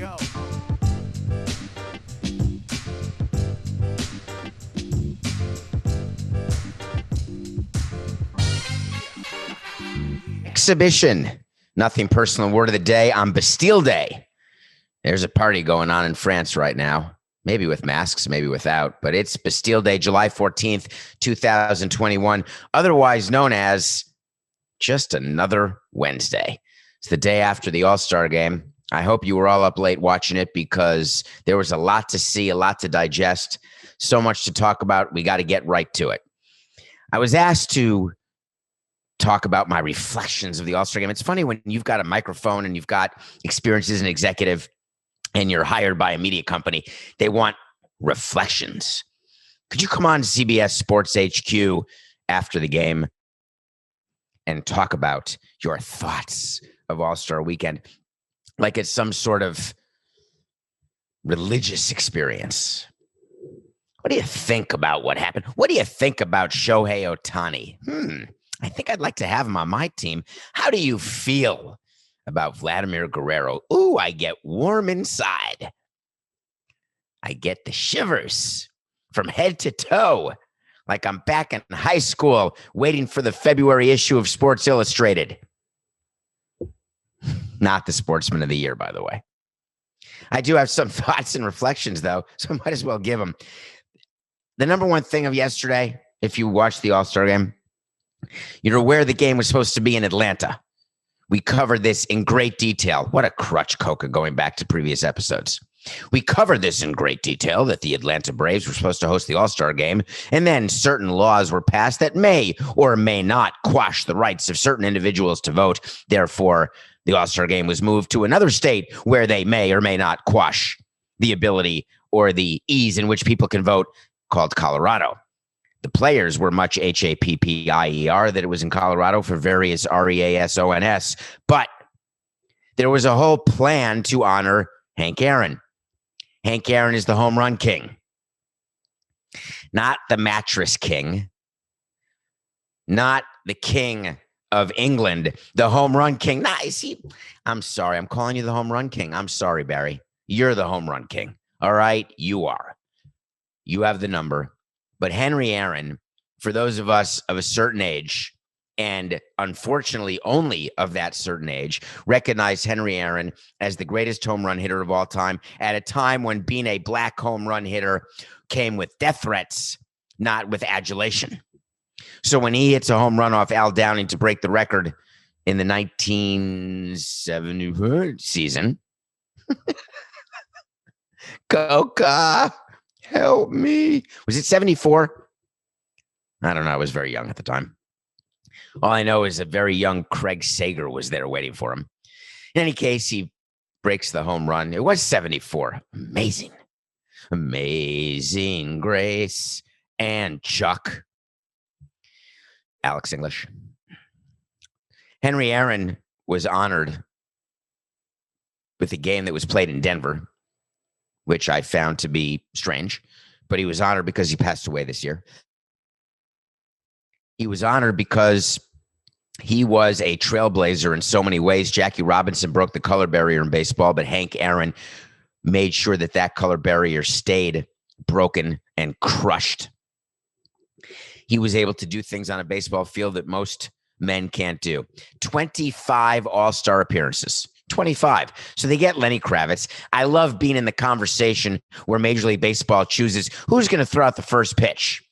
go. Exhibition. Nothing personal. Word of the day on Bastille Day. There's a party going on in France right now. Maybe with masks, maybe without. But it's Bastille Day, July 14th, 2021. Otherwise known as just another Wednesday. It's the day after the All-Star Game. I hope you were all up late watching it because there was a lot to see, a lot to digest, so much to talk about. We got to get right to it. I was asked to talk about my reflections of the All-Star Game. It's funny when you've got a microphone and you've got experience as an executive and you're hired by a media company, they want reflections. Could you come on CBS Sports HQ after the game and talk about your thoughts of All-Star Weekend like it's some sort of religious experience? What do you think about what happened? What do you think about Shohei Ohtani? I think I'd like to have him on my team. How do you feel about Vladimir Guerrero? Ooh, I get warm inside. I get the shivers from head to toe, like I'm back in high school waiting for the February issue of Sports Illustrated. Not the Sportsman of the Year, by the way. I do have some thoughts and reflections, though, so I might as well give them. The number one thing of yesterday, if you watched the All-Star Game, you're aware the game was supposed to be in Atlanta. We covered this in great detail. What a crutch, Coca, going back to previous episodes. We covered this in great detail, that the Atlanta Braves were supposed to host the All-Star Game, and then certain laws were passed that may or may not quash the rights of certain individuals to vote. Therefore, the All-Star Game was moved to another state where they may or may not quash the ability or the ease in which people can vote, called Colorado. The players were much HAPPIER that it was in Colorado for various REASONS, but there was a whole plan to honor Hank Aaron. Hank Aaron is the home run king, not the mattress king, not the king of England, the home run king. I'm sorry, I'm calling you the home run king. I'm sorry, Barry. You're the home run king. All right, you are. You have the number. But Henry Aaron, for those of us of a certain age, and unfortunately only of that certain age, recognized Henry Aaron as the greatest home run hitter of all time at a time when being a black home run hitter came with death threats, not with adulation. So when he hits a home run off Al Downing to break the record in the 1970 season, Coca, help me. Was it 74? I don't know. I was very young at the time. All I know is a very young Craig Sager was there waiting for him. In any case, he breaks the home run. It was 74. Amazing. Amazing Grace and Chuck. Alex English. Henry Aaron was honored with a game that was played in Denver, which I found to be strange, but he was honored because he passed away this year. He was honored because he was a trailblazer in so many ways. Jackie Robinson broke the color barrier in baseball, but Hank Aaron made sure that that color barrier stayed broken and crushed. He was able to do things on a baseball field that most men can't do. 25 All-Star appearances. 25. So they get Lenny Kravitz. I love being in the conversation where Major League Baseball chooses who's going to throw out the first pitch.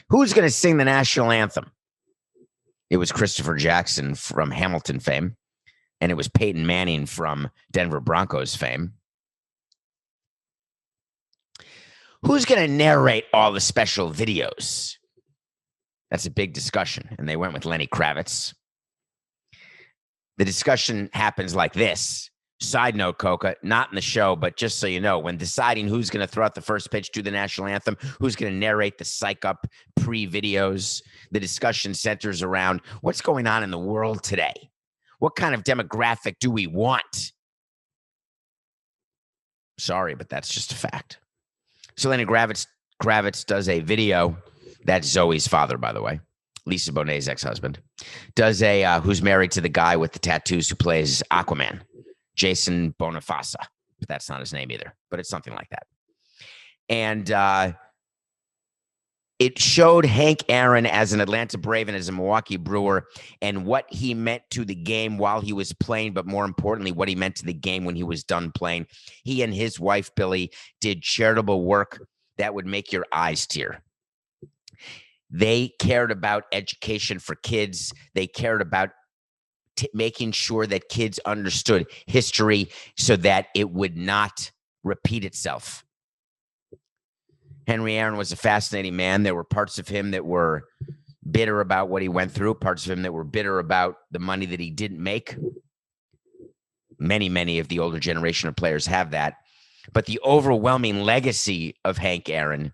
Who's going to sing the national anthem? It was Christopher Jackson from Hamilton fame, and it was Peyton Manning from Denver Broncos fame. Who's going to narrate all the special videos? That's a big discussion, and they went with Lenny Kravitz. The discussion happens like this. Side note, Coca, not in the show, but just so you know, when deciding who's going to throw out the first pitch to the national anthem, who's going to narrate the psych up pre-videos, the discussion centers around what's going on in the world today. What kind of demographic do we want? Sorry, but that's just a fact. So Lenny Kravitz does a video. That's Zoe's father, by the way. Lisa Bonet's ex-husband. Does a who's married to the guy with the tattoos who plays Aquaman. Jason Boniface. but that's not his name either, but it's something like that. And it showed Hank Aaron as an Atlanta Brave and as a Milwaukee Brewer and what he meant to the game while he was playing, but more importantly, what he meant to the game when he was done playing. He and his wife, Billy, did charitable work that would make your eyes tear. They cared about education for kids. They cared about making sure that kids understood history so that it would not repeat itself. Henry Aaron was a fascinating man. There were parts of him that were bitter about what he went through, parts of him that were bitter about the money that he didn't make. Many of the older generation of players have that. But the overwhelming legacy of Hank Aaron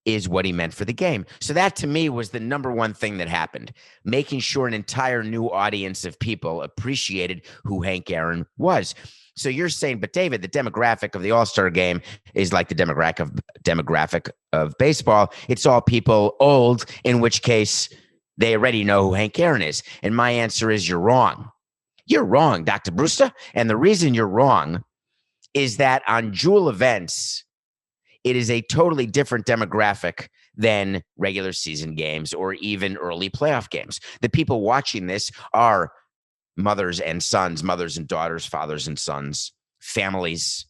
is what he meant for the game. So that, to me, was the number one thing that happened, making sure an entire new audience of people appreciated who Hank Aaron was. So you're saying, but David, the demographic of the All-Star Game is like the demographic of baseball. It's all people old, in which case they already know who Hank Aaron is. And my answer is you're wrong. You're wrong, Dr. Brewster. And the reason you're wrong is that on Jewel events, it is a totally different demographic than regular season games or even early playoff games. The people watching this are mothers and sons, mothers and daughters, fathers and sons, families.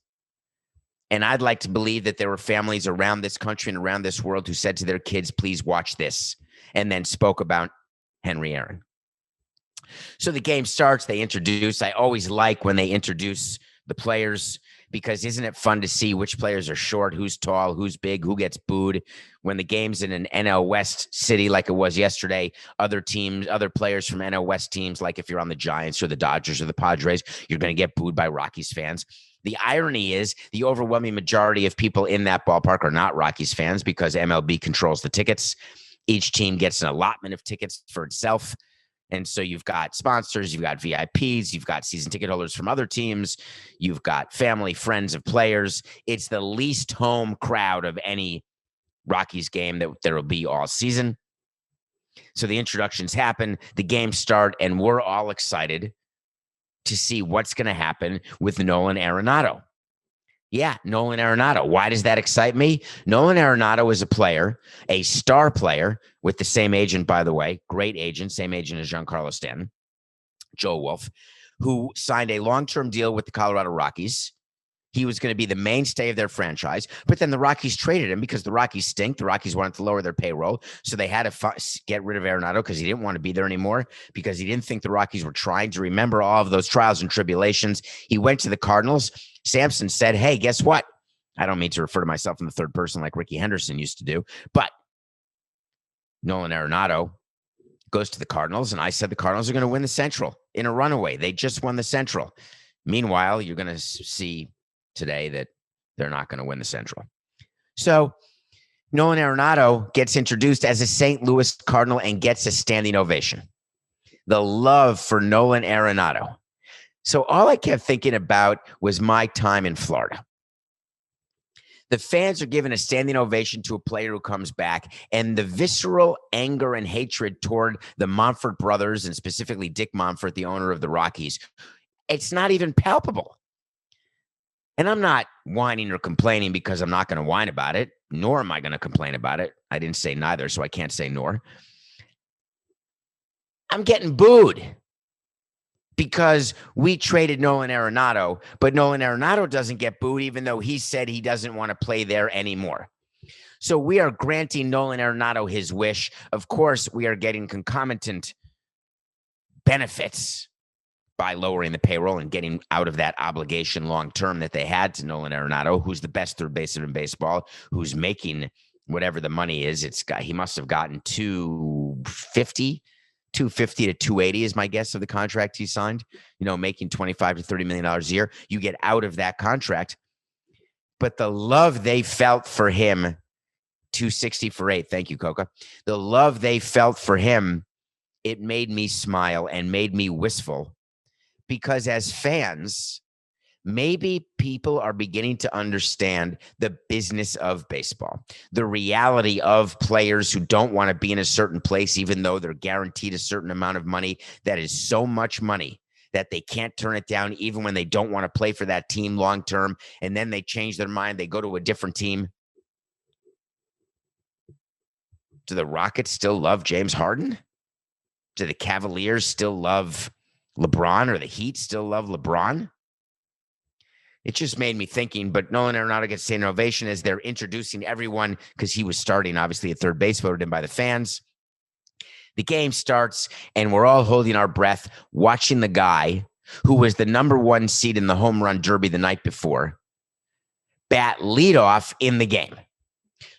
And I'd like to believe that there were families around this country and around this world who said to their kids, please watch this, and then spoke about Henry Aaron. So the game starts, they introduce. I always like when they introduce the players, because isn't it fun to see which players are short, who's tall, who's big, who gets booed? When the game's in an NL West city like it was yesterday, other teams, other players from NL West teams, like if you're on the Giants or the Dodgers or the Padres, you're going to get booed by Rockies fans. The irony is the overwhelming majority of people in that ballpark are not Rockies fans because MLB controls the tickets. Each team gets an allotment of tickets for itself. And so you've got sponsors, you've got VIPs, you've got season ticket holders from other teams, you've got family, friends of players. It's the least home crowd of any Rockies game that there will be all season. So the introductions happen, the games start, and we're all excited to see what's going to happen with Nolan Arenado. Yeah, Nolan Arenado. Why does that excite me? Nolan Arenado is a player, a star player with the same agent, by the way, great agent, same agent as Giancarlo Stanton, Joe Wolf, who signed a long-term deal with the Colorado Rockies. He was going to be the mainstay of their franchise, but then the Rockies traded him because the Rockies stink. The Rockies wanted to lower their payroll, so they had to get rid of Arenado because he didn't want to be there anymore, because he didn't think the Rockies were trying to remember all of those trials and tribulations. He went to the Cardinals. Samson said, hey, guess what? I don't mean to refer to myself in the third person like Ricky Henderson used to do, but Nolan Arenado goes to the Cardinals, and I said the Cardinals are going to win the Central in a runaway. They just won the Central. Meanwhile, you're going to see today that they're not going to win the Central. So Nolan Arenado gets introduced as a St. Louis Cardinal and gets a standing ovation. The love for Nolan Arenado. So all I kept thinking about was my time in Florida. The fans are giving a standing ovation to a player who comes back, and the visceral anger and hatred toward the Manfred brothers, and specifically Dick Manfred, the owner of the Rockies, it's not even palpable. And I'm not whining or complaining because I'm not going to whine about it, nor am I going to complain about it. I didn't say neither, so I can't say nor. I'm getting booed because we traded Nolan Arenado, but Nolan Arenado doesn't get booed even though he said he doesn't want to play there anymore. So we are granting Nolan Arenado his wish. Of course, we are getting concomitant benefits by lowering the payroll and getting out of that obligation long-term that they had to Nolan Arenado, who's the best third baseman in baseball, who's making whatever the money is. He must have gotten 250 to 280 is my guess of the contract he signed, making $25 to $30 million a year. You get out of that contract. But the love they felt for him, 260 for 8. Thank you, Coca. The love they felt for him, it made me smile and made me wistful. Because as fans, maybe people are beginning to understand the business of baseball, the reality of players who don't want to be in a certain place, even though they're guaranteed a certain amount of money. That is so much money that they can't turn it down even when they don't want to play for that team long term, and then they change their mind, they go to a different team. Do the Rockets still love James Harden? Do the Cavaliers still love LeBron, or the Heat still love LeBron? It just made me thinking, but Nolan Arenado gets standing ovation as they're introducing everyone because he was starting, obviously, at third base, voted in by the fans. The game starts, and we're all holding our breath, watching the guy who was the number one seed in the home run derby the night before bat leadoff in the game.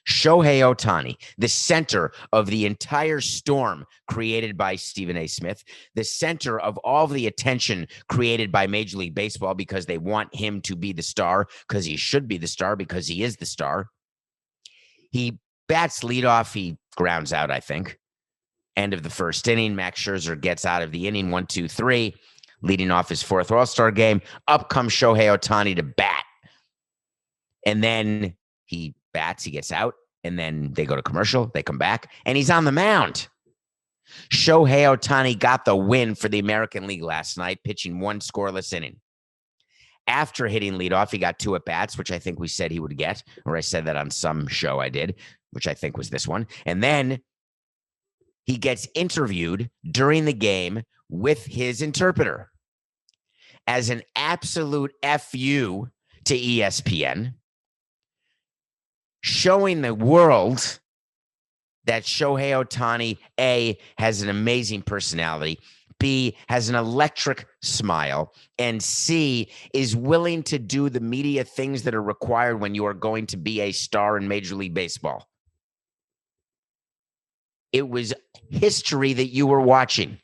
Shohei Ohtani, the center of the entire storm created by Stephen A. Smith, the center of all the attention created by Major League Baseball because they want him to be the star, because he should be the star, because he is the star. He bats leadoff. He grounds out, I think. End of the first inning. Max Scherzer gets out of the inning 1-2-3, leading off his fourth All-Star game. Up comes Shohei Ohtani to bat. And then he bats, he gets out, and then they go to commercial, they come back, and he's on the mound. Shohei Ohtani got the win for the American League last night, pitching one scoreless inning. After hitting leadoff, he got 2 at-bats, which I think we said he would get, or I said that on some show I did, which I think was this one. And then he gets interviewed during the game with his interpreter as an absolute FU to ESPN, showing the world that Shohei Ohtani, A, has an amazing personality, B, has an electric smile, and C, is willing to do the media things that are required when you are going to be a star in Major League Baseball. It was history that you were watching.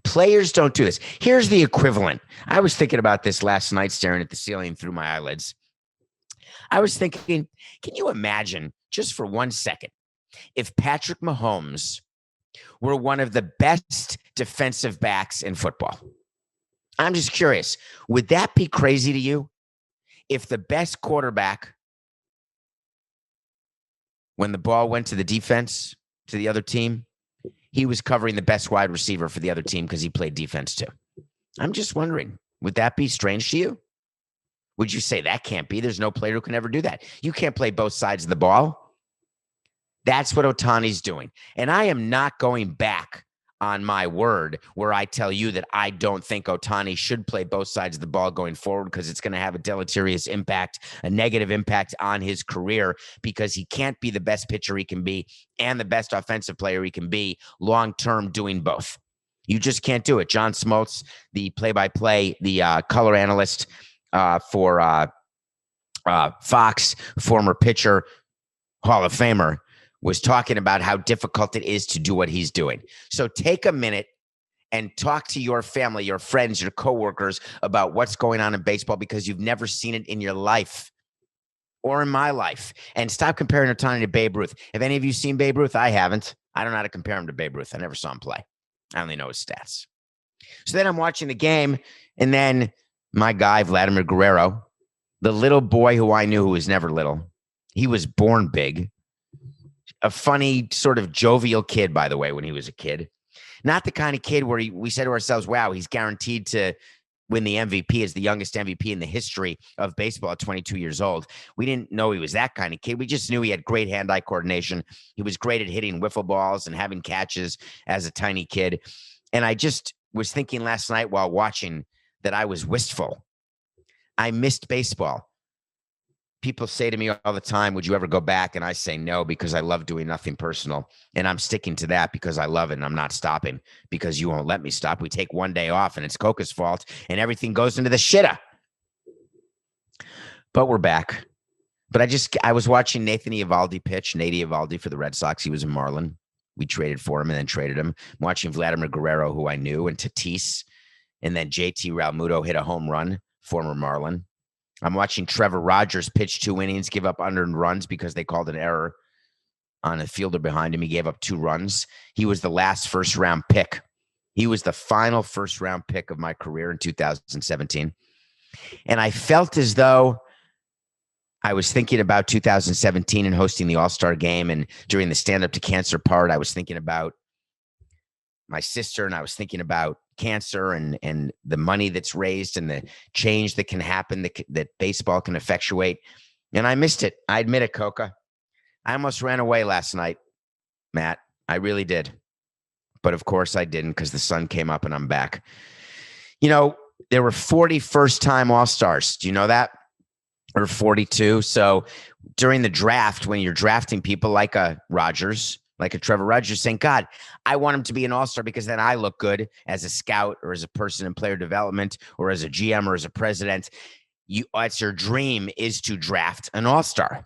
Players don't do this. Here's the equivalent. I was thinking about this last night, staring at the ceiling through my eyelids. I was thinking, can you imagine, just for 1 second, if Patrick Mahomes were one of the best defensive backs in football? I'm just curious, would that be crazy to you? If the best quarterback, when the ball went to the defense, to the other team, he was covering the best wide receiver for the other team because he played defense too. I'm just wondering, would that be strange to you? Would you say that can't be? There's no player who can ever do that. You can't play both sides of the ball. That's what Ohtani's doing. And I am not going back on my word where I tell you that I don't think Ohtani should play both sides of the ball going forward, because it's going to have a deleterious impact, a negative impact on his career, because he can't be the best pitcher he can be and the best offensive player he can be long-term doing both. You just can't do it. John Smoltz, the play-by-play, the color analyst for Fox, former pitcher, Hall of Famer, was talking about how difficult it is to do what he's doing. So take a minute and talk to your family, your friends, your coworkers about what's going on in baseball, because you've never seen it in your life or in my life. And stop comparing Ohtani to Babe Ruth. Have any of you seen Babe Ruth? I haven't. I don't know how to compare him to Babe Ruth. I never saw him play. I only know his stats. So then I'm watching the game, and then my guy, Vladimir Guerrero, the little boy who I knew who was never little, he was born big. A funny, sort of jovial kid, by the way, when he was a kid. Not the kind of kid where we said to ourselves, wow, he's guaranteed to win the MVP, as the youngest MVP in the history of baseball at 22 years old. We didn't know he was that kind of kid. We just knew he had great hand-eye coordination. He was great at hitting wiffle balls and having catches as a tiny kid. And I just was thinking last night while watching that I was wistful. I missed baseball. People say to me all the time, would you ever go back? And I say no, because I love doing nothing personal. And I'm sticking to that because I love it, and I'm not stopping because you won't let me stop. We take one day off, and it's Coca's fault, and everything goes into the shitter. But we're back. But I was watching Nathan Eovaldi pitch, Nate Eovaldi for the Red Sox. He was a Marlin. We traded for him and then traded him. I'm watching Vladimir Guerrero, who I knew, and Tatis. And then JT Realmuto hit a home run, former Marlin. I'm watching Trevor Rogers pitch 2 innings, give up unearned runs because they called an error on a fielder behind him. He gave up 2 runs. He was the last first-round pick. He was the final first-round pick of my career in 2017. And I felt as though I was thinking about 2017 and hosting the All-Star Game. And during the stand-up to cancer part, I was thinking about my sister, and I was thinking about cancer and the money that's raised and the change that can happen that baseball can effectuate. And I missed it. I admit it, Coca. I almost ran away last night, Matt. I really did. But of course I didn't, because the sun came up and I'm back. You know, there were 40 first-time All-Stars. Do you know that? Or 42. So during the draft, when you're drafting people like a Rogers, like a Trevor Rogers, saying, God, I want him to be an All-Star because then I look good as a scout or as a person in player development or as a GM or as a president. It's your dream is to draft an All-Star.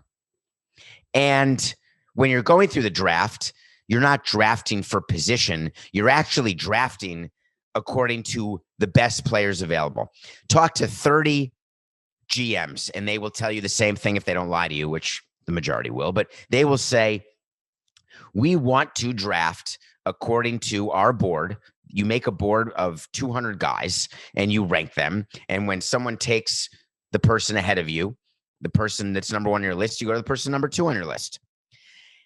And when you're going through the draft, you're not drafting for position. You're actually drafting according to the best players available. Talk to 30 GMs, and they will tell you the same thing if they don't lie to you, which the majority will, but they will say, we want to draft according to our board. You make a board of 200 guys and you rank them. And when someone takes the person ahead of you, the person that's number 1 on your list, you go to the person number 2 on your list.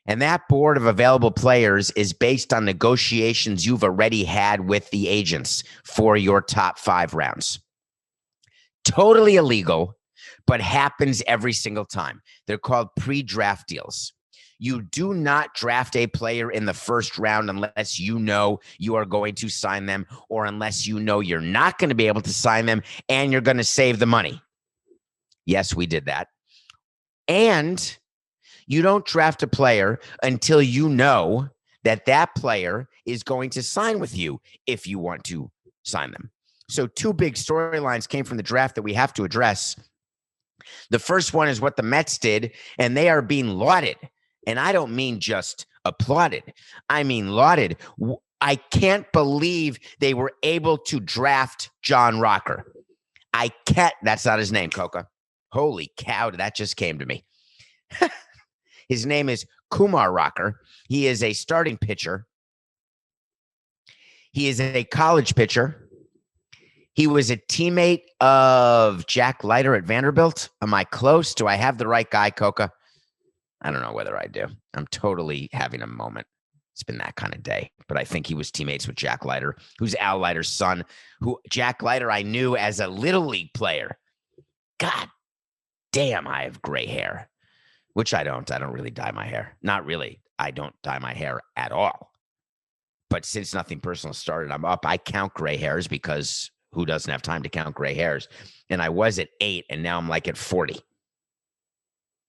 And that board of available players is based on negotiations you've already had with the agents for your top 5 rounds. Totally illegal, but happens every single time. They're called pre-draft deals. You do not draft a player in the first round unless you know you are going to sign them, or unless you know you're not going to be able to sign them and you're going to save the money. Yes, we did that. And you don't draft a player until you know that that player is going to sign with you if you want to sign them. So 2 big storylines came from the draft that we have to address. The first one is what the Mets did, and they are being lauded. And I don't mean just applauded. I mean lauded. I can't believe they were able to draft John Rocker. I can't. That's not his name, Coca. Holy cow, that just came to me. His name is Kumar Rocker. He is a starting pitcher. He is a college pitcher. He was a teammate of Jack Leiter at Vanderbilt. Am I close? Do I have the right guy, Coca? I don't know whether I do. I'm totally having a moment. It's been that kind of day. But I think he was teammates with Jack Leiter, who's Al Leiter's son, who Jack Leiter I knew as a Little League player. God damn, I have gray hair, which I don't. I don't really dye my hair. Not really. I don't dye my hair at all. But since Nothing Personal started, I'm up. I count gray hairs because who doesn't have time to count gray hairs? And I was at 8, and now I'm like at 40.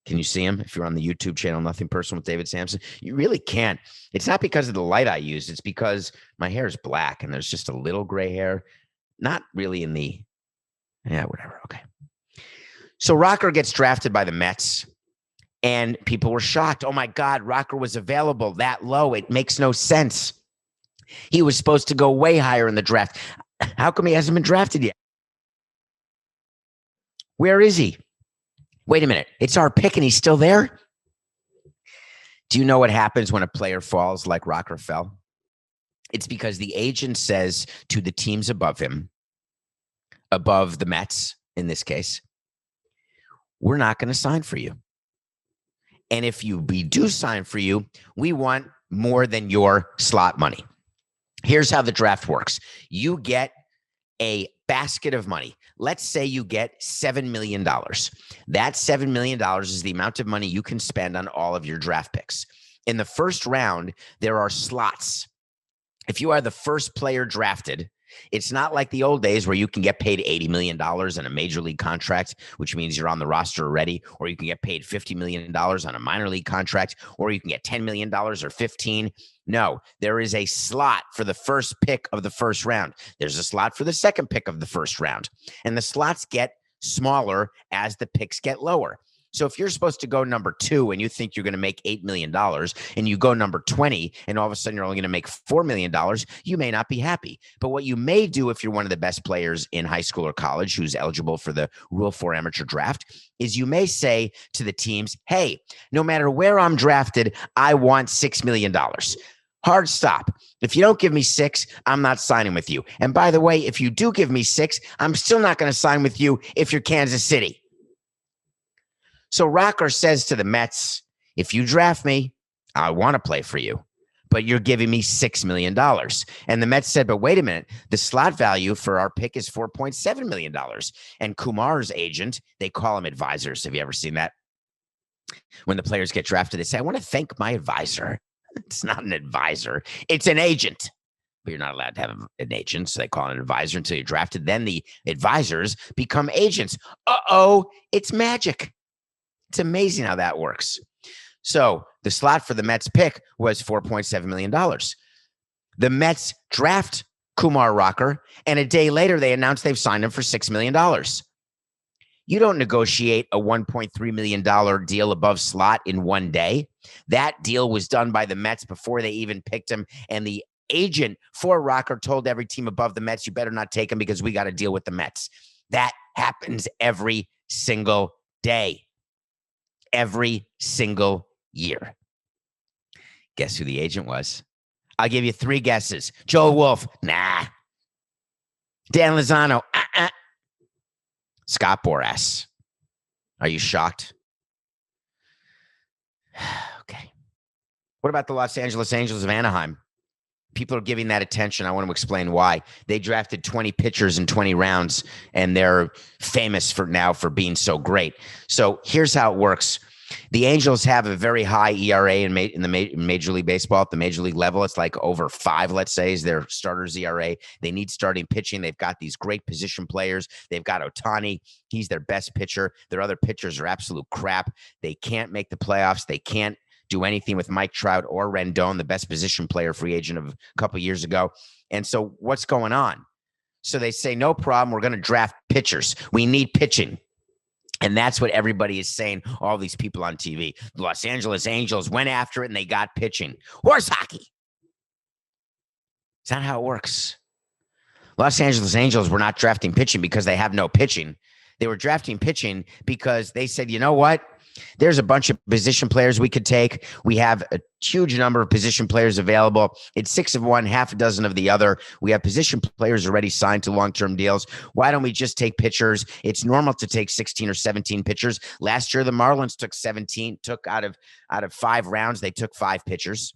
Can you see him? If you're on the YouTube channel, Nothing Personal with David Samson, you really can't. It's not because of the light I use. It's because my hair is black, and there's just a little gray hair. Not really in the, whatever. Okay. So Rocker gets drafted by the Mets, and people were shocked. Oh, my God, Rocker was available that low. It makes no sense. He was supposed to go way higher in the draft. How come he hasn't been drafted yet? Where is he? Wait a minute. It's our pick and he's still there? Do you know what happens when a player falls like Rocker fell? It's because the agent says to the teams above him, above the Mets in this case, we're not going to sign for you. And if we do sign for you, we want more than your slot money. Here's how the draft works. You get a basket of money. Let's say you get $7 million. That $7 million is the amount of money you can spend on all of your draft picks. In the first round, there are slots. If you are the first player drafted, it's not like the old days where you can get paid $80 million in a major league contract, which means you're on the roster already, or you can get paid $50 million on a minor league contract, or you can get $10 million or 15. No, there is a slot for the first pick of the first round. There's a slot for the second pick of the first round, and the slots get smaller as the picks get lower. So if you're supposed to go number 2 and you think you're going to make $8 million and you go number 20 and all of a sudden you're only going to make $4 million, you may not be happy. But what you may do if you're one of the best players in high school or college who's eligible for the Rule 4 amateur draft is you may say to the teams, hey, no matter where I'm drafted, I want $6 million. Hard stop. If you don't give me 6, I'm not signing with you. And by the way, if you do give me 6, I'm still not going to sign with you if you're Kansas City. So Rocker says to the Mets, if you draft me, I want to play for you. but you're giving me $6 million. And the Mets said, but wait a minute, the slot value for our pick is $4.7 million. And Kumar's agent, they call him advisors. Have you ever seen that? When the players get drafted, they say, I want to thank my advisor. It's not an advisor. It's an agent. But you're not allowed to have an agent. So they call it an advisor until you're drafted. Then the advisors become agents. It's magic. It's amazing how that works. So the slot for the Mets pick was $4.7 million. The Mets draft Kumar Rocker, and a day later, they announced they've signed him for $6 million. You don't negotiate a $1.3 million deal above slot in one day. That deal was done by the Mets before they even picked him, and the agent for Rocker told every team above the Mets, you better not take him because we got to deal with the Mets. That happens every single day, every single year. Guess who the agent was? I'll give you 3 guesses. Joe Wolf, nah. Dan Lozano, Scott Boras. Are you shocked? Okay. What about the Los Angeles Angels of Anaheim? People are giving that attention. I want to explain why. They drafted 20 pitchers in 20 rounds, and they're famous for being so great. So here's how it works. The Angels have a very high ERA in the Major League Baseball. At the Major League level, it's like over 5, let's say, is their starters ERA. They need starting pitching. They've got these great position players. They've got Ohtani. He's their best pitcher. Their other pitchers are absolute crap. They can't make the playoffs. They can't do anything with Mike Trout or Rendon, the best position player, free agent of a couple years ago. And so what's going on? So they say, no problem. We're going to draft pitchers. We need pitching. And that's what everybody is saying. All these people on TV, the Los Angeles Angels went after it and they got pitching. Horse hockey. Is that how it works? Los Angeles Angels were not drafting pitching because they have no pitching. They were drafting pitching because they said, you know what? There's a bunch of position players we could take. We have a huge number of position players available. It's 6 of one, half a dozen of the other. We have position players already signed to long-term deals. Why don't we just take pitchers? It's normal to take 16 or 17 pitchers. Last year, the Marlins took 17, out of 5 rounds, they took 5 pitchers.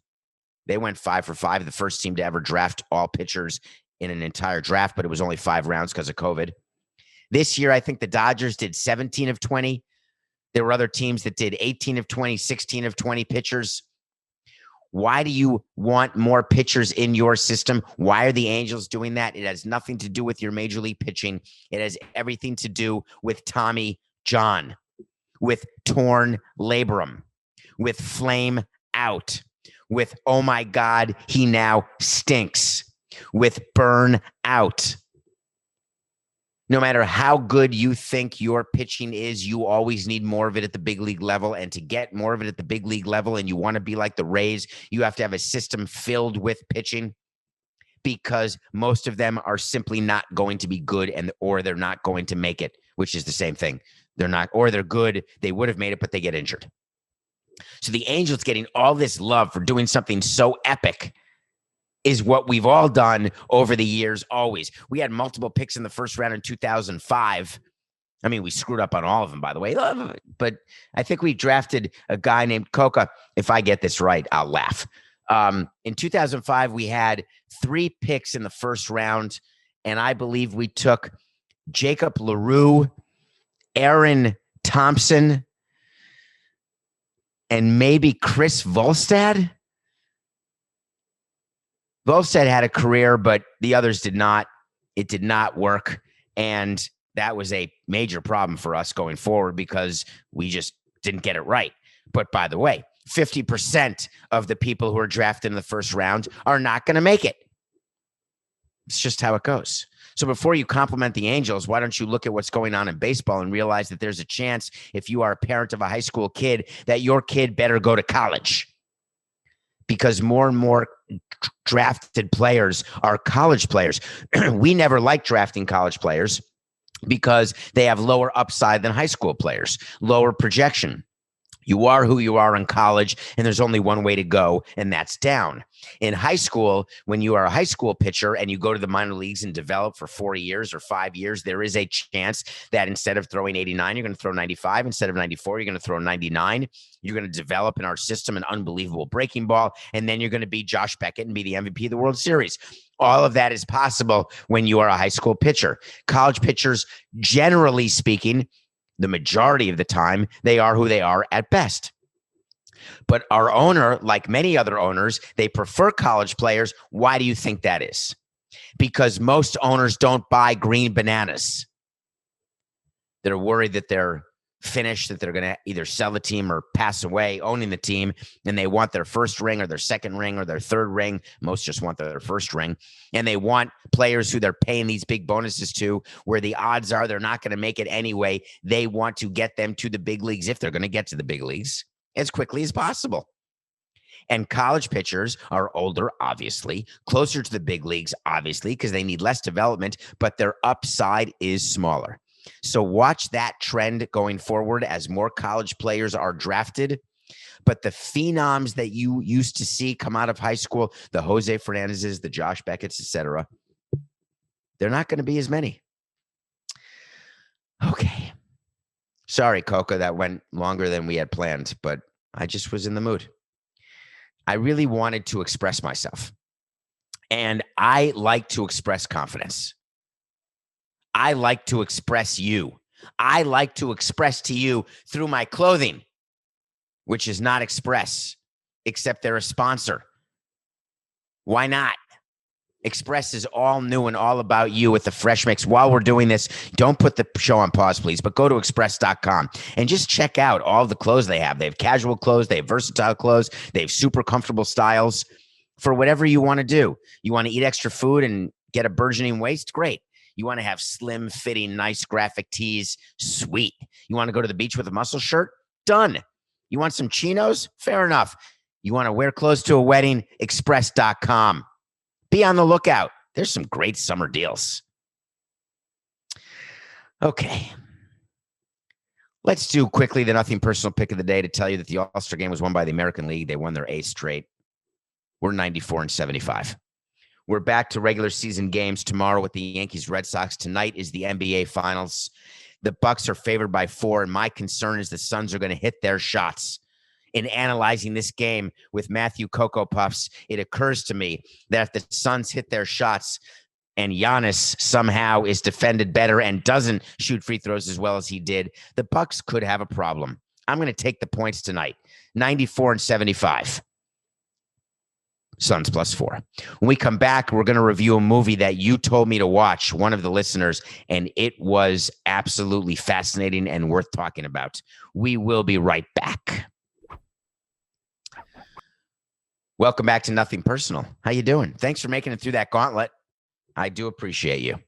They went 5 for 5, the first team to ever draft all pitchers in an entire draft, but it was only 5 rounds because of COVID. This year, I think the Dodgers did 17 of 20. There were other teams that did 18 of 20, 16 of 20 pitchers. Why do you want more pitchers in your system? Why are the Angels doing that? It has nothing to do with your major league pitching. It has everything to do with Tommy John, with torn labrum, with flame out, with, oh my God, he now stinks, with burn out. No matter how good you think your pitching is, you always need more of it at the big league level. And to get more of it at the big league level, and you want to be like the Rays, you have to have a system filled with pitching, because most of them are simply not going to be good, or they're not going to make it, which is the same thing. They're not, or they're good. They would have made it, but they get injured. So the Angels getting all this love for doing something so epic is what we've all done over the years, always. We had multiple picks in the first round in 2005. I mean, we screwed up on all of them, by the way. But I think we drafted a guy named Coca. If I get this right, I'll laugh. In 2005, we had 3 picks in the first round, and I believe we took Jacob LaRue, Aaron Thompson, and maybe Chris Volstad. Volstad had a career, but the others did not. It did not work. And that was a major problem for us going forward because we just didn't get it right. But by the way, 50% of the people who are drafted in the first round are not going to make it. It's just how it goes. So before you compliment the Angels, why don't you look at what's going on in baseball and realize that there's a chance, if you are a parent of a high school kid, that your kid better go to college, because more and more drafted players are college players. We never liked drafting college players because they have lower upside than high school players, lower projection. You are who you are in college, and there's only one way to go, and that's down. In high school, when you are a high school pitcher and you go to the minor leagues and develop for 4 years or 5 years, there is a chance that instead of throwing 89, you're going to throw 95. Instead of 94, you're going to throw 99. You're going to develop in our system an unbelievable breaking ball, and then you're going to be Josh Beckett and be the MVP of the World Series. All of that is possible when you are a high school pitcher. College pitchers, generally speaking, the majority of the time, they are who they are at best. But our owner, like many other owners, they prefer college players. Why do you think that is? Because most owners don't buy green bananas. They're worried that they're finished, that they're going to either sell the team or pass away owning the team, and they want their first ring or their second ring or their third ring. Most just want their first ring. And they want players who they're paying these big bonuses to, where the odds are they're not going to make it anyway. They want to get them to the big leagues, if they're going to get to the big leagues, as quickly as possible. And college pitchers are older, obviously, closer to the big leagues, obviously, because they need less development, but their upside is smaller. So watch that trend going forward as more college players are drafted. But the phenoms that you used to see come out of high school, the Jose Fernandezes, the Josh Beckett's, etc., they're not going to be as many. Okay. Sorry, Coco, that went longer than we had planned, but I just was in the mood. I really wanted to express myself. And I like to express confidence. I like to express you. I like to express to you through my clothing, which is not Express, except they're a sponsor. Why not? Express is all new and all about you with the fresh mix. While we're doing this, don't put the show on pause, please, but go to express.com and just check out all the clothes they have. They have casual clothes. They have versatile clothes. They have super comfortable styles for whatever you want to do. You want to eat extra food and get a burgeoning waist? Great. You want to have slim fitting, nice graphic tees? Sweet. You want to go to the beach with a muscle shirt? Done. You want some chinos? Fair enough. You want to wear clothes to a wedding? Express.com. Be on the lookout. There's some great summer deals. Okay. Let's do quickly the nothing personal pick of the day to tell you that the All-Star Game was won by the American League. They won their 8th straight. We're 94-75. We're back to regular season games tomorrow with the Yankees Red Sox. Tonight is the NBA Finals. The Bucks are favored by 4, and my concern is the Suns are going to hit their shots. In analyzing this game with Matthew Cocoa Puffs, it occurs to me that if the Suns hit their shots and Giannis somehow is defended better and doesn't shoot free throws as well as he did, the Bucks could have a problem. I'm going to take the points tonight, 94-75. Suns +4. When we come back, we're going to review a movie that you told me to watch, one of the listeners, and it was absolutely fascinating and worth talking about. We will be right back. Welcome back to Nothing Personal. How you doing? Thanks for making it through that gauntlet. I do appreciate you.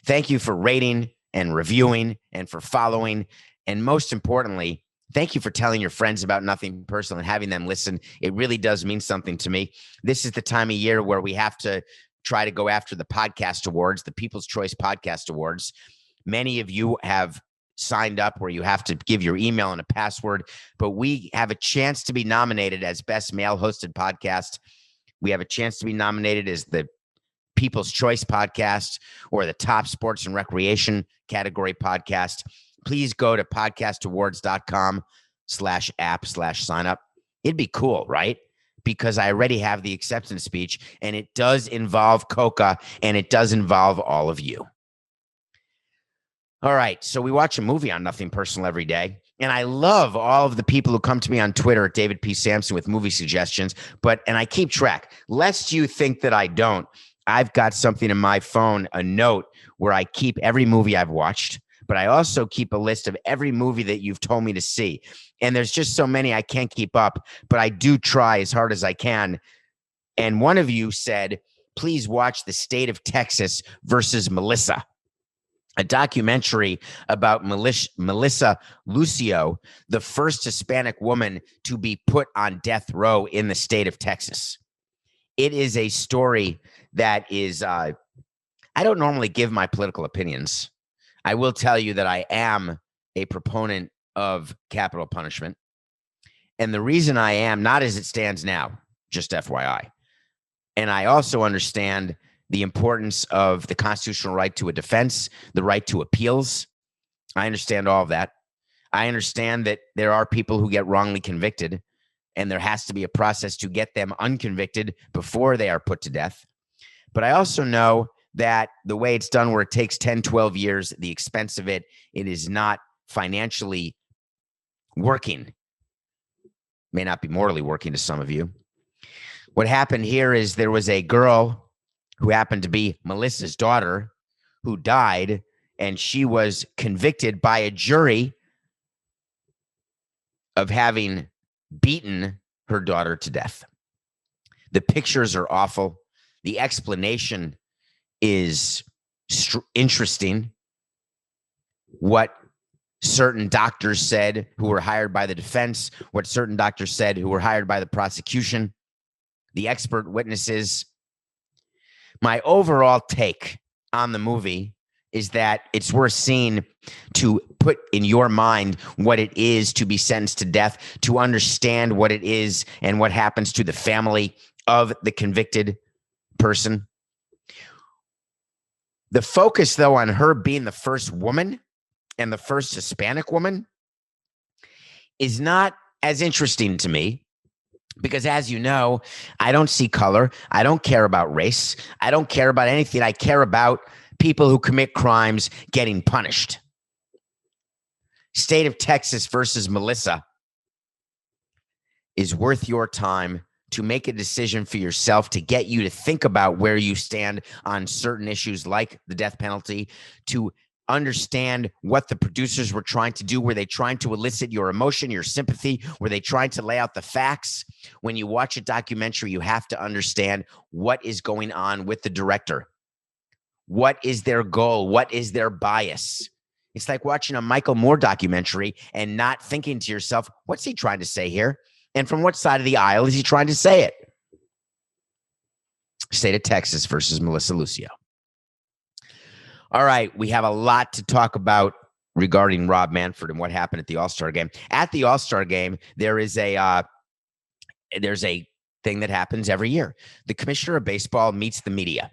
Thank you for rating and reviewing and for following. And most importantly, thank you for telling your friends about Nothing Personal and having them listen. It really does mean something to me. This is the time of year where we have to try to go after the podcast awards, the People's Choice Podcast Awards. Many of you have signed up where you have to give your email and a password, but we have a chance to be nominated as Best Male Hosted Podcast. We have a chance to be nominated as the People's Choice Podcast or the Top Sports and Recreation category podcast. Please go to podcastawards.com/app/sign up. It'd be cool, right? Because I already have the acceptance speech, and it does involve Coca, and it does involve all of you. All right, so we watch a movie on Nothing Personal every day, and I love all of the people who come to me on Twitter at David P. Samson with movie suggestions, and I keep track. Lest you think that I don't, I've got something in my phone, a note, where I keep every movie I've watched, but I also keep a list of every movie that you've told me to see. And there's just so many I can't keep up, but I do try as hard as I can. And one of you said, please watch The State of Texas versus Melissa, a documentary about Melissa Lucio, the first Hispanic woman to be put on death row in the state of Texas. It is a story that is, I don't normally give my political opinions. I will tell you that I am a proponent of capital punishment. And the reason I am, not as it stands now, just FYI. And I also understand the importance of the constitutional right to a defense, the right to appeals. I understand all of that. I understand that there are people who get wrongly convicted, and there has to be a process to get them unconvicted before they are put to death. But I also know that the way it's done, where it takes 10, 12 years, the expense of it, it is not financially working. May not be morally working to some of you. What happened here is there was a girl who happened to be Melissa's daughter who died, and she was convicted by a jury of having beaten her daughter to death. The pictures are awful. The explanation is interesting. What certain doctors said who were hired by the defense, what certain doctors said who were hired by the prosecution, the expert witnesses. My overall take on the movie is that it's worth seeing to put in your mind what it is to be sentenced to death, to understand what it is and what happens to the family of the convicted person. The focus, though, on her being the first woman and the first Hispanic woman is not as interesting to me because, as you know, I don't see color. I don't care about race. I don't care about anything. I care about people who commit crimes getting punished. State of Texas versus Melissa is worth your time to make a decision for yourself, to get you to think about where you stand on certain issues like the death penalty, to understand what the producers were trying to do. Were they trying to elicit your emotion, your sympathy? Were they trying to lay out the facts? When you watch a documentary, you have to understand what is going on with the director. What is their goal? What is their bias? It's like watching a Michael Moore documentary and not thinking to yourself, what's he trying to say here? And from what side of the aisle is he trying to say it? State of Texas versus Melissa Lucio. All right, we have a lot to talk about regarding Rob Manfred and what happened at the All-Star Game. At the All-Star Game, there's a thing that happens every year. The commissioner of baseball meets the media,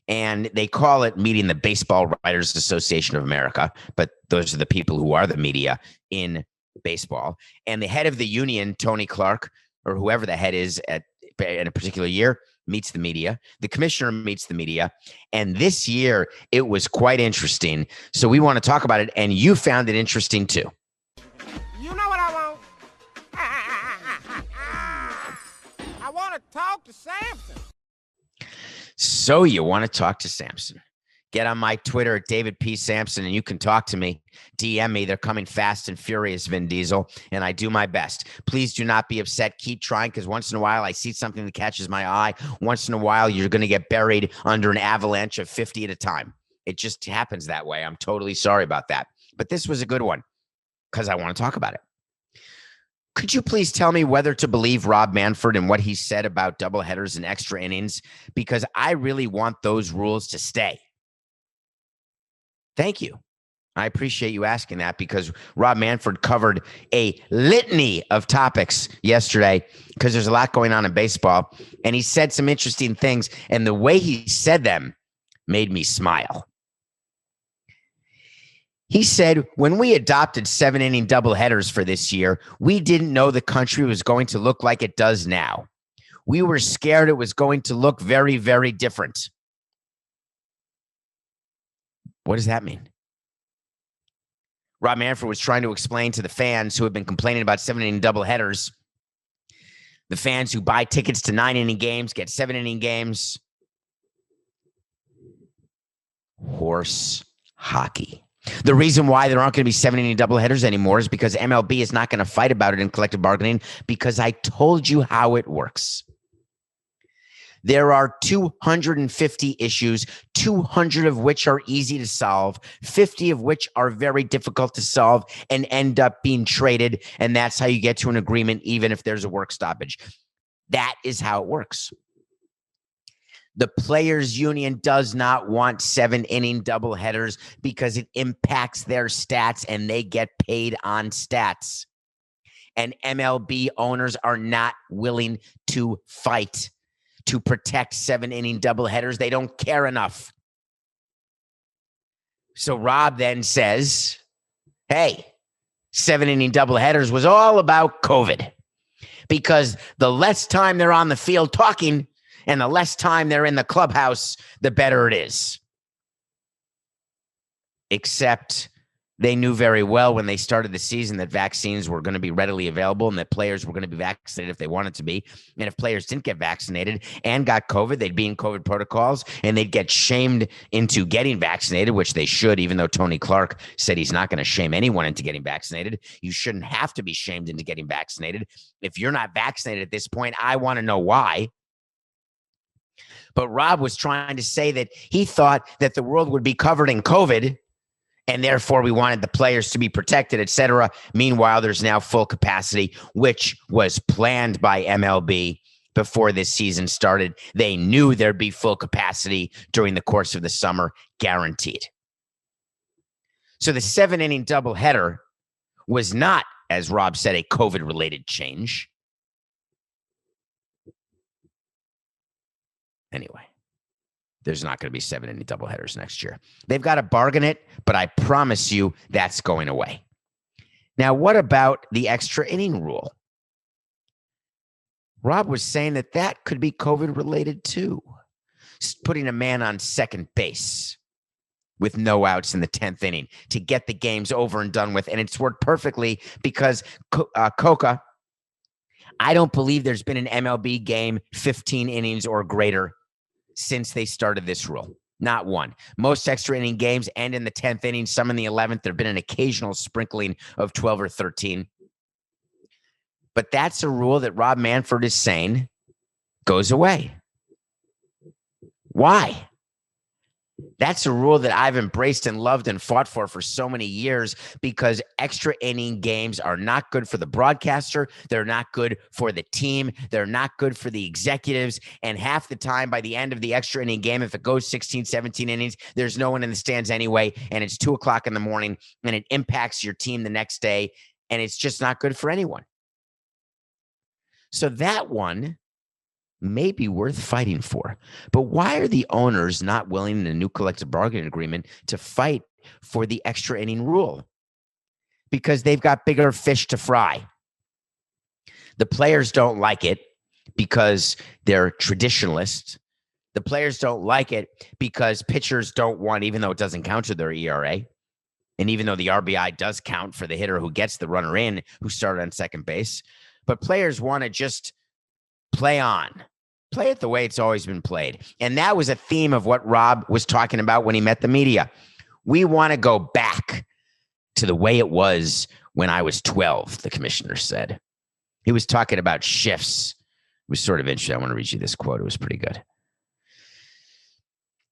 and they call it meeting the Baseball Writers Association of America, but those are the people who are the media in baseball. And the head of the union, Tony Clark, or whoever the head is in a particular year, meets the media. The commissioner meets the media. And this year, it was quite interesting. So we want to talk about it, and you found it interesting too. You know what I want? I want to talk to Samson. So you want to talk to Samson. Get on my Twitter at David P. Samson, and you can talk to me. DM me. They're coming fast and furious, Vin Diesel, and I do my best. Please do not be upset. Keep trying, because once in a while I see something that catches my eye. Once in a while you're going to get buried under an avalanche of 50 at a time. It just happens that way. I'm totally sorry about that. But this was a good one because I want to talk about it. Could you please tell me whether to believe Rob Manfred and what he said about doubleheaders and extra innings? Because I really want those rules to stay. Thank you. I appreciate you asking that, because Rob Manfred covered a litany of topics yesterday because there's a lot going on in baseball, and he said some interesting things, and the way he said them made me smile. He said, when we adopted 7-inning doubleheaders for this year, we didn't know the country was going to look like it does now. We were scared it was going to look very, very different. What does that mean? Rob Manfred was trying to explain to the fans who have been complaining about 7-inning doubleheaders, the fans who buy tickets to 9-inning games, get 7-inning games. Horse hockey. The reason why there aren't going to be 7-inning doubleheaders anymore is because MLB is not going to fight about it in collective bargaining, because I told you how it works. There are 250 issues, 200 of which are easy to solve, 50 of which are very difficult to solve and end up being traded. And that's how you get to an agreement, even if there's a work stoppage. That is how it works. The players' union does not want 7-inning doubleheaders because it impacts their stats and they get paid on stats. And MLB owners are not willing to fight to protect 7-inning doubleheaders. They don't care enough. So Rob then says, hey, 7-inning doubleheaders was all about COVID, because the less time they're on the field talking and the less time they're in the clubhouse, the better it is. Except they knew very well when they started the season that vaccines were going to be readily available and that players were going to be vaccinated if they wanted to be. And if players didn't get vaccinated and got COVID, they'd be in COVID protocols and they'd get shamed into getting vaccinated, which they should, even though Tony Clark said he's not going to shame anyone into getting vaccinated. You shouldn't have to be shamed into getting vaccinated. If you're not vaccinated at this point, I want to know why. But Rob was trying to say that he thought that the world would be covered in COVID, and therefore we wanted the players to be protected, et cetera. Meanwhile, there's now full capacity, which was planned by MLB before this season started. They knew there'd be full capacity during the course of the summer, guaranteed. So the 7-inning doubleheader was not, as Rob said, a COVID-related change. Anyway. There's not going to be 7-inning doubleheaders next year. They've got to bargain it, but I promise you that's going away. Now, what about the extra inning rule? Rob was saying that that could be COVID related too. Putting a man on second base with no outs in the 10th inning to get the games over and done with. And it's worked perfectly because Coca, I don't believe there's been an MLB game 15 innings or greater since they started this rule. Not one. Most extra inning games end in the 10th inning, some in the 11th. There have been an occasional sprinkling of 12 or 13. But that's a rule that Rob Manfred is saying goes away. Why? That's a rule that I've embraced and loved and fought for so many years, because extra inning games are not good for the broadcaster. They're not good for the team. They're not good for the executives. And half the time by the end of the extra inning game, if it goes 16, 17 innings, there's no one in the stands anyway. And it's 2:00 in the morning and it impacts your team the next day. And it's just not good for anyone. So that one may be worth fighting for. But why are the owners not willing in a new collective bargaining agreement to fight for the extra inning rule? Because they've got bigger fish to fry. The players don't like it because they're traditionalists. The players don't like it because pitchers don't want, even though it doesn't count to their ERA, and even though the RBI does count for the hitter who gets the runner in, who started on second base, but players want to just play it the way it's always been played. And that was a theme of what Rob was talking about when he met the media. We want to go back to the way it was when I was 12, the commissioner said. He was talking about shifts. It was sort of interesting. I want to read you this quote. It was pretty good.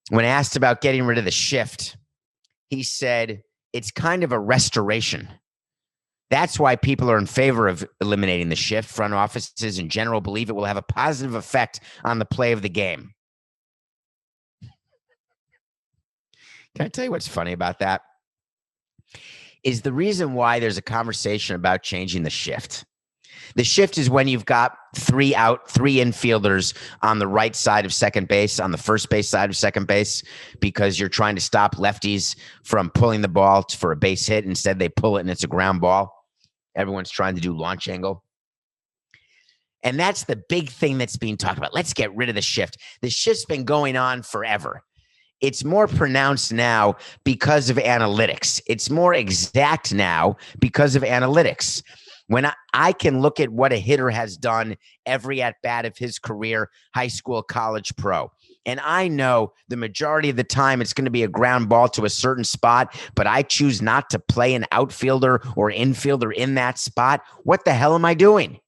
When asked about getting rid of the shift, he said, it's kind of a restoration. That's why people are in favor of eliminating the shift. Front offices in general believe it will have a positive effect on the play of the game. Can I tell you what's funny about that? Is the reason why there's a conversation about changing the shift. The shift is when you've got 3 infielders on the right side of second base, on the first base side of second base, because you're trying to stop lefties from pulling the ball for a base hit. Instead, they pull it and it's a ground ball. Everyone's trying to do launch angle. And that's the big thing that's being talked about. Let's get rid of the shift. The shift's been going on forever. It's more pronounced now because of analytics. It's more exact now because of analytics. When I can look at what a hitter has done every at-bat of his career, high school, college, pro, and I know the majority of the time it's going to be a ground ball to a certain spot, but I choose not to play an outfielder or infielder in that spot, what the hell am I doing?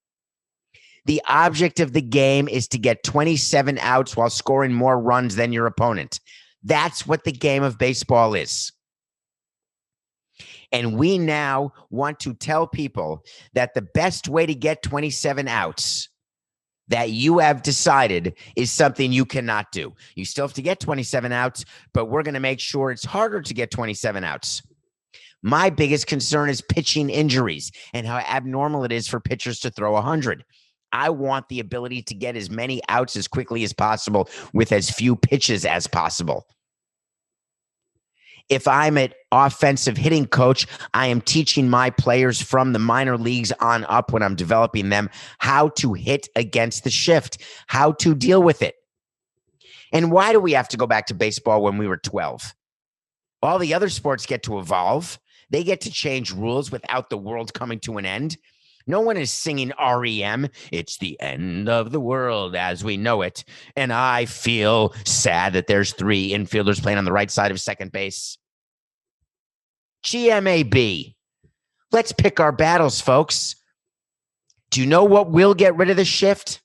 The object of the game is to get 27 outs while scoring more runs than your opponent. That's what the game of baseball is. And we now want to tell people that the best way to get 27 outs that you have decided is something you cannot do. You still have to get 27 outs, but we're going to make sure it's harder to get 27 outs. My biggest concern is pitching injuries and how abnormal it is for pitchers to throw 100. I want the ability to get as many outs as quickly as possible with as few pitches as possible. If I'm an offensive hitting coach, I am teaching my players from the minor leagues on up when I'm developing them how to hit against the shift, how to deal with it. And why do we have to go back to baseball when we were 12? All the other sports get to evolve. They get to change rules without the world coming to an end. No one is singing REM. It's the end of the world as we know it. And I feel sad that there's 3 infielders playing on the right side of second base. GMAB. Let's pick our battles, folks. Do you know what will get rid of the shift?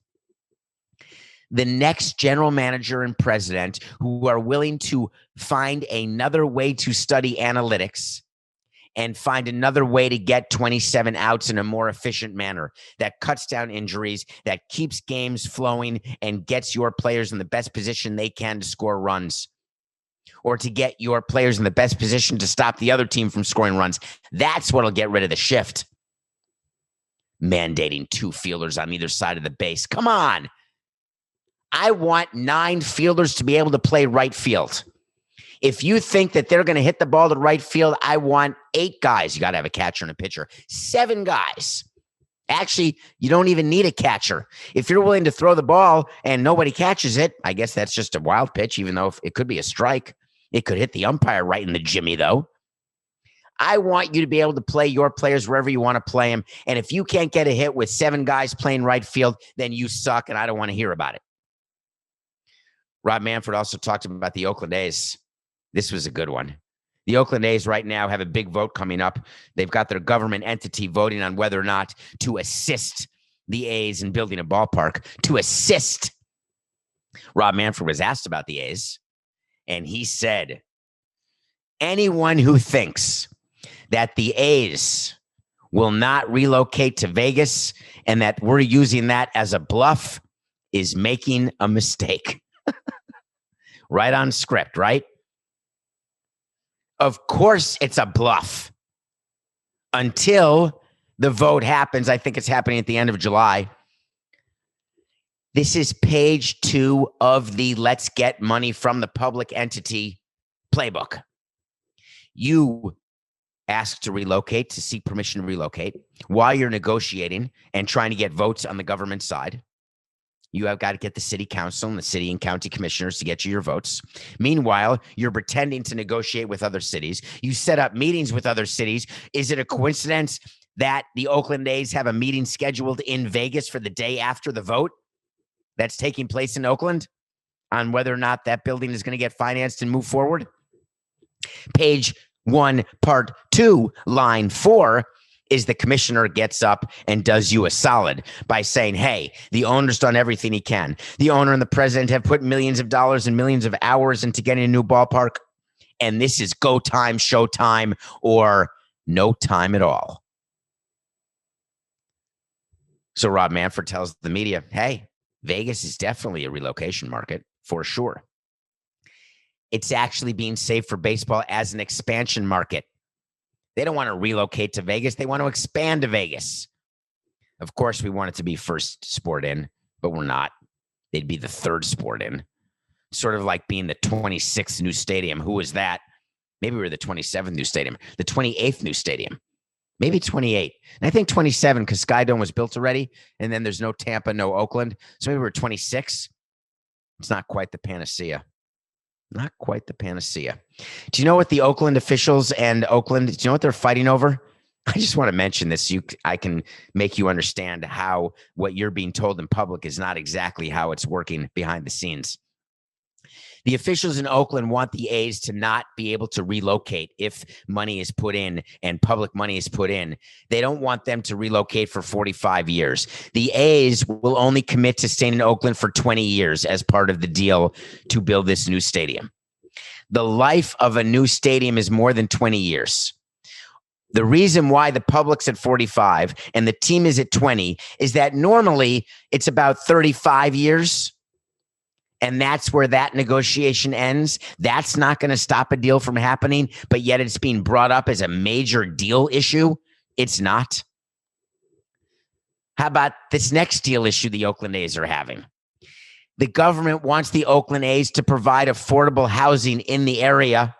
The next general manager and president who are willing to find another way to study analytics and find another way to get 27 outs in a more efficient manner that cuts down injuries, that keeps games flowing, and gets your players in the best position they can to score runs, or to get your players in the best position to stop the other team from scoring runs. That's what'll get rid of the shift. Mandating 2 fielders on either side of the base. Come on. I want 9 fielders to be able to play right field. If you think that they're going to hit the ball to right field, I want 8 guys. You got to have a catcher and a pitcher. 7 guys. Actually, you don't even need a catcher. If you're willing to throw the ball and nobody catches it, I guess that's just a wild pitch, even though it could be a strike. It could hit the umpire right in the jimmy, though. I want you to be able to play your players wherever you want to play them. And if you can't get a hit with 7 guys playing right field, then you suck, and I don't want to hear about it. Rob Manfred also talked about the Oakland A's. This was a good one. The Oakland A's right now have a big vote coming up. They've got their government entity voting on whether or not to assist the A's in building a ballpark. To assist. Rob Manfred was asked about the A's, and he said, anyone who thinks that the A's will not relocate to Vegas and that we're using that as a bluff is making a mistake. Right on script, right? Of course it's a bluff until the vote happens. I think it's happening at the end of July. This is page 2 of the Let's Get Money from the Public Entity playbook. You ask to relocate, to seek permission to relocate while you're negotiating and trying to get votes on the government side. You have got to get the city council and the city and county commissioners to get you your votes. Meanwhile, you're pretending to negotiate with other cities. You set up meetings with other cities. Is it a coincidence that the Oakland A's have a meeting scheduled in Vegas for the day after the vote that's taking place in Oakland on whether or not that building is going to get financed and move forward? Page 1, part 2, line 4 is the commissioner gets up and does you a solid by saying, hey, the owner's done everything he can. The owner and the president have put millions of dollars and millions of hours into getting a new ballpark, and this is go time, show time, or no time at all. So Rob Manfred tells the media, hey, Vegas is definitely a relocation market for sure. It's actually being saved for baseball as an expansion market. They don't want to relocate to Vegas. They want to expand to Vegas. Of course, we want it to be first sport in, but we're not. They'd be the 3rd sport in. Sort of like being the 26th new stadium. Who was that? Maybe we were the 27th new stadium. The 28th new stadium. Maybe 28. And I think 27 because Skydome was built already. And then there's no Tampa, no Oakland. So maybe we're 26. It's not quite the panacea. Not quite the panacea. Do you know what the Oakland officials and Oakland, do you know what they're fighting over? I just want to mention this. I can make you understand how what you're being told in public is not exactly how it's working behind the scenes. The officials in Oakland want the A's to not be able to relocate if money is put in and public money is put in. They don't want them to relocate for 45 years. The A's will only commit to staying in Oakland for 20 years as part of the deal to build this new stadium. The life of a new stadium is more than 20 years. The reason why the public's at 45 and the team is at 20 is that normally it's about 35 years. And that's where that negotiation ends. That's not going to stop a deal from happening, but yet it's being brought up as a major deal issue. It's not. How about this next deal issue the Oakland A's are having? The government wants the Oakland A's to provide affordable housing in the area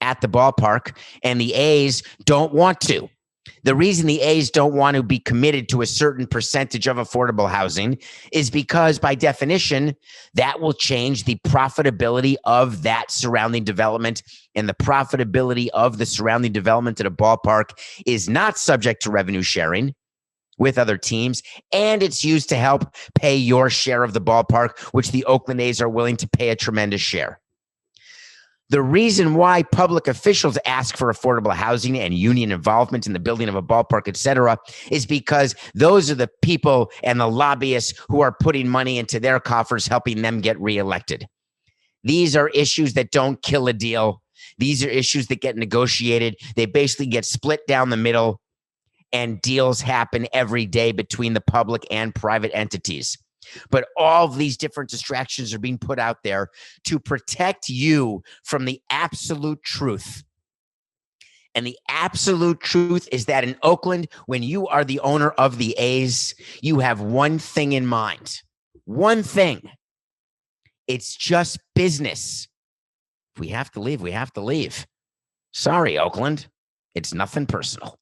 at the ballpark, and the A's don't want to. The reason the A's don't want to be committed to a certain percentage of affordable housing is because, by definition, that will change the profitability of that surrounding development, and the profitability of the surrounding development at a ballpark is not subject to revenue sharing with other teams, and it's used to help pay your share of the ballpark, which the Oakland A's are willing to pay a tremendous share. The reason why public officials ask for affordable housing and union involvement in the building of a ballpark, et cetera, is because those are the people and the lobbyists who are putting money into their coffers, helping them get reelected. These are issues that don't kill a deal. These are issues that get negotiated. They basically get split down the middle, and deals happen every day between the public and private entities. But all of these different distractions are being put out there to protect you from the absolute truth. And the absolute truth is that in Oakland, when you are the owner of the A's, you have one thing in mind. One thing. It's just business. If we have to leave, we have to leave. Sorry, Oakland. It's nothing personal.